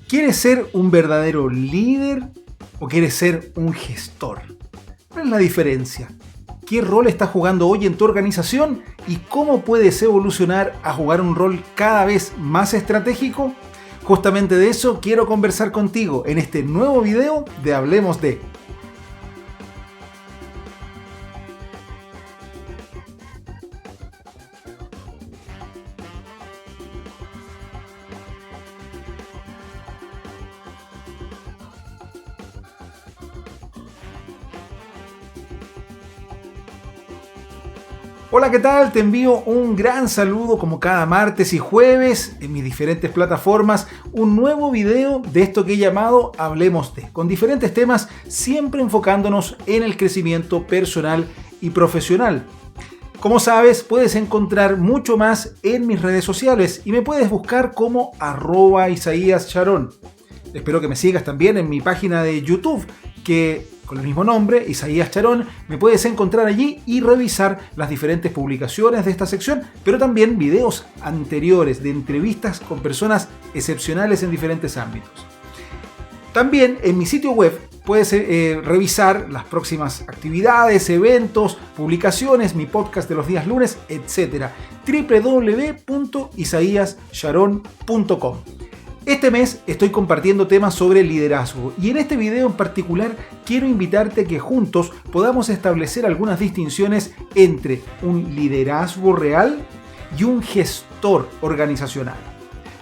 ¿Quieres ser un verdadero líder o quieres ser un gestor? ¿Cuál es la diferencia? ¿Qué rol estás jugando hoy en tu organización y cómo puedes evolucionar a jugar un rol cada vez más estratégico? Justamente de eso quiero conversar contigo en este nuevo video de Hablemos de. Hola, ¿qué tal? Te envío un gran saludo como cada martes y jueves en mis diferentes plataformas, un nuevo video de esto que he llamado Hablemos de, con diferentes temas, siempre enfocándonos en el crecimiento personal y profesional. Como sabes, puedes encontrar mucho más en mis redes sociales y me puedes buscar como @Isaías Sharon. Espero que me sigas también en mi página de YouTube, que con el mismo nombre, Isaías Sharon, me puedes encontrar allí y revisar las diferentes publicaciones de esta sección, pero también videos anteriores de entrevistas con personas excepcionales en diferentes ámbitos. También en mi sitio web puedes revisar las próximas actividades, eventos, publicaciones, mi podcast de los días lunes, etc. www.isaíassharon.com. Este mes estoy compartiendo temas sobre liderazgo y en este video en particular quiero invitarte a que juntos podamos establecer algunas distinciones entre un liderazgo real y un gestor organizacional.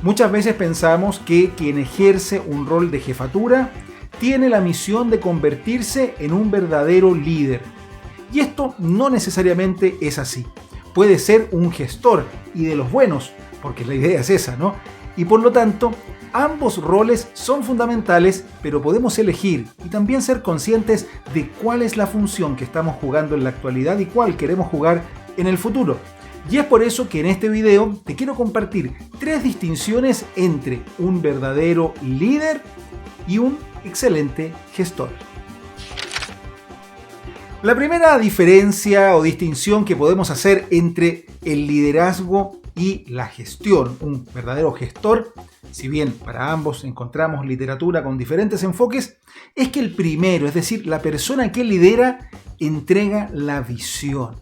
Muchas veces pensamos que quien ejerce un rol de jefatura tiene la misión de convertirse en un verdadero líder. Y esto no necesariamente es así. Puede ser un gestor y de los buenos, porque la idea es esa, ¿no? Y por lo tanto, ambos roles son fundamentales, pero podemos elegir y también ser conscientes de cuál es la función que estamos jugando en la actualidad y cuál queremos jugar en el futuro. Y es por eso que en este video te quiero compartir 3 distinciones entre un verdadero líder y un excelente gestor. La primera diferencia o distinción que podemos hacer entre el liderazgo y la gestión, un verdadero gestor, si bien para ambos encontramos literatura con diferentes enfoques, es que el primero, es decir, la persona que lidera, entrega la visión,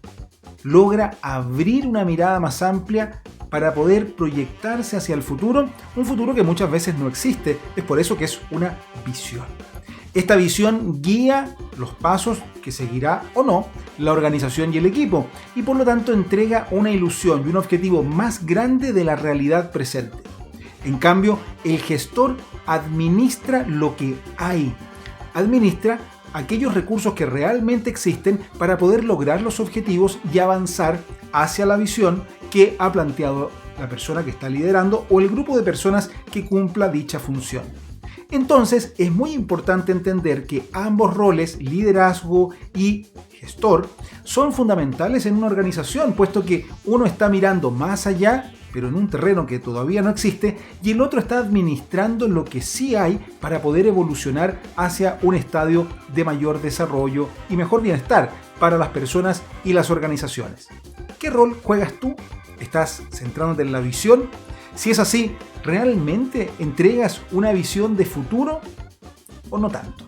logra abrir una mirada más amplia para poder proyectarse hacia el futuro, un futuro que muchas veces no existe, es por eso que es una visión. Esta visión guía los pasos que seguirá o no la organización y el equipo y por lo tanto entrega una ilusión y un objetivo más grande de la realidad presente. En cambio, el gestor administra lo que hay, administra aquellos recursos que realmente existen para poder lograr los objetivos y avanzar hacia la visión que ha planteado la persona que está liderando o el grupo de personas que cumpla dicha función. Entonces, es muy importante entender que ambos roles, liderazgo y gestor, son fundamentales en una organización, puesto que uno está mirando más allá, pero en un terreno que todavía no existe, y el otro está administrando lo que sí hay para poder evolucionar hacia un estadio de mayor desarrollo y mejor bienestar para las personas y las organizaciones. ¿Qué rol juegas tú? ¿Estás centrándote en la visión? Si es así, ¿realmente entregas una visión de futuro o no tanto?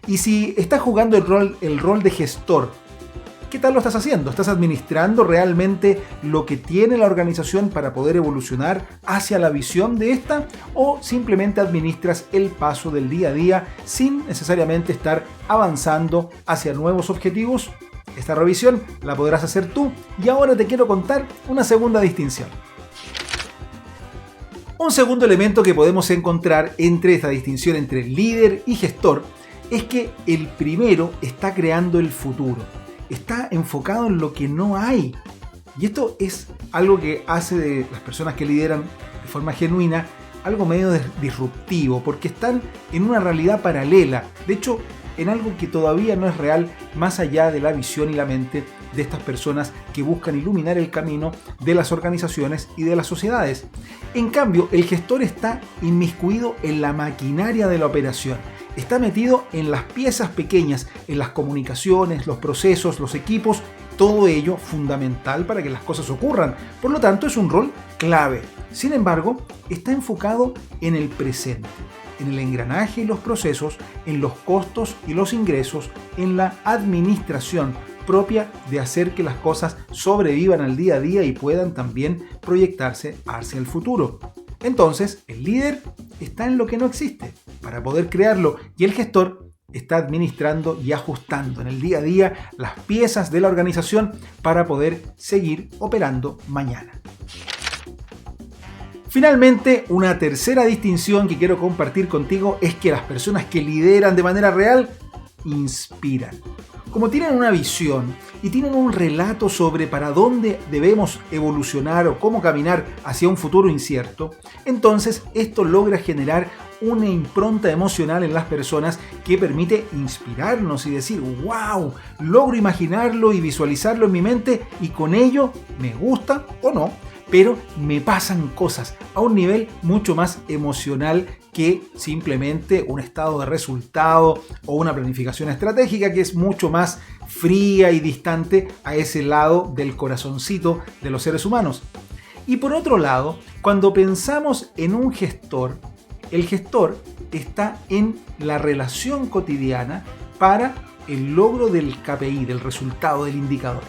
Y si estás jugando el rol de gestor, ¿qué tal lo estás haciendo? ¿Estás administrando realmente lo que tiene la organización para poder evolucionar hacia la visión de esta? ¿O simplemente administras el paso del día a día sin necesariamente estar avanzando hacia nuevos objetivos? Esta revisión la podrás hacer tú y ahora te quiero contar una segunda distinción. Un segundo elemento que podemos encontrar entre esta distinción entre líder y gestor es que el primero está creando el futuro, está enfocado en lo que no hay. Y esto es algo que hace de las personas que lideran de forma genuina algo medio disruptivo, porque están en una realidad paralela, de hecho en algo que todavía no es real, más allá de la visión y la mente de estas personas que buscan iluminar el camino de las organizaciones y de las sociedades. En cambio, el gestor está inmiscuido en la maquinaria de la operación, está metido en las piezas pequeñas, en las comunicaciones, los procesos, los equipos, todo ello fundamental para que las cosas ocurran. Por lo tanto, es un rol clave. Sin embargo, está enfocado en el presente. en el engranaje y los procesos, en los costos y los ingresos, en la administración propia de hacer que las cosas sobrevivan al día a día y puedan también proyectarse hacia el futuro. Entonces, el líder está en lo que no existe para poder crearlo y el gestor está administrando y ajustando en el día a día las piezas de la organización para poder seguir operando mañana. Finalmente, una tercera distinción que quiero compartir contigo es que las personas que lideran de manera real inspiran. Como tienen una visión y tienen un relato sobre para dónde debemos evolucionar o cómo caminar hacia un futuro incierto, entonces esto logra generar una impronta emocional en las personas que permite inspirarnos y decir, wow, logro imaginarlo y visualizarlo en mi mente y con ello me gusta o no, pero me pasan cosas a un nivel mucho más emocional que simplemente un estado de resultado o una planificación estratégica que es mucho más fría y distante a ese lado del corazoncito de los seres humanos. Y por otro lado, cuando pensamos en un gestor, el gestor está en la relación cotidiana para el logro del KPI, del resultado, del indicador.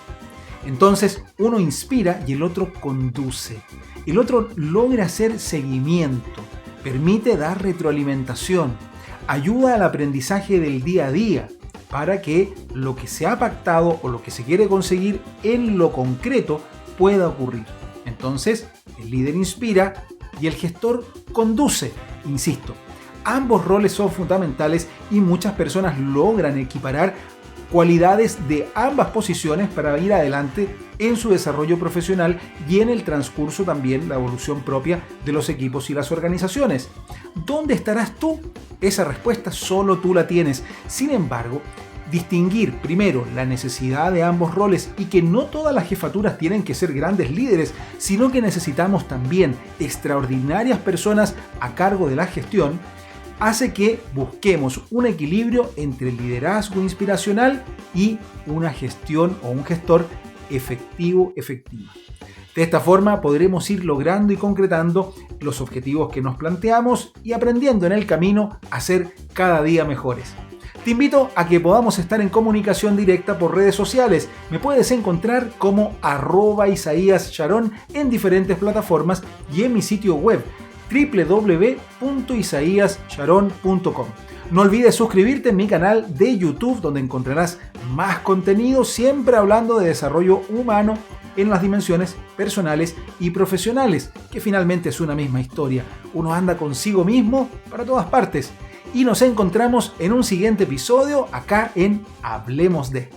Entonces, uno inspira y el otro conduce. El otro logra hacer seguimiento, permite dar retroalimentación, ayuda al aprendizaje del día a día para que lo que se ha pactado o lo que se quiere conseguir en lo concreto pueda ocurrir. Entonces, el líder inspira y el gestor conduce. Insisto, ambos roles son fundamentales y muchas personas logran equiparar cualidades de ambas posiciones para ir adelante en su desarrollo profesional y en el transcurso también la evolución propia de los equipos y las organizaciones. ¿Dónde estarás tú? Esa respuesta solo tú la tienes. Sin embargo, distinguir primero la necesidad de ambos roles y que no todas las jefaturas tienen que ser grandes líderes, sino que necesitamos también extraordinarias personas a cargo de la gestión, hace que busquemos un equilibrio entre el liderazgo inspiracional y una gestión o un gestor efectiva. De esta forma podremos ir logrando y concretando los objetivos que nos planteamos y aprendiendo en el camino a ser cada día mejores. Te invito a que podamos estar en comunicación directa por redes sociales. Me puedes encontrar como @Isaías Sharon en diferentes plataformas y en mi sitio web www.isaíassharon.com. No olvides suscribirte en mi canal de YouTube donde encontrarás más contenido siempre hablando de desarrollo humano en las dimensiones personales y profesionales, que finalmente es una misma historia. Uno anda consigo mismo para todas partes. Y nos encontramos en un siguiente episodio acá en Hablemos de.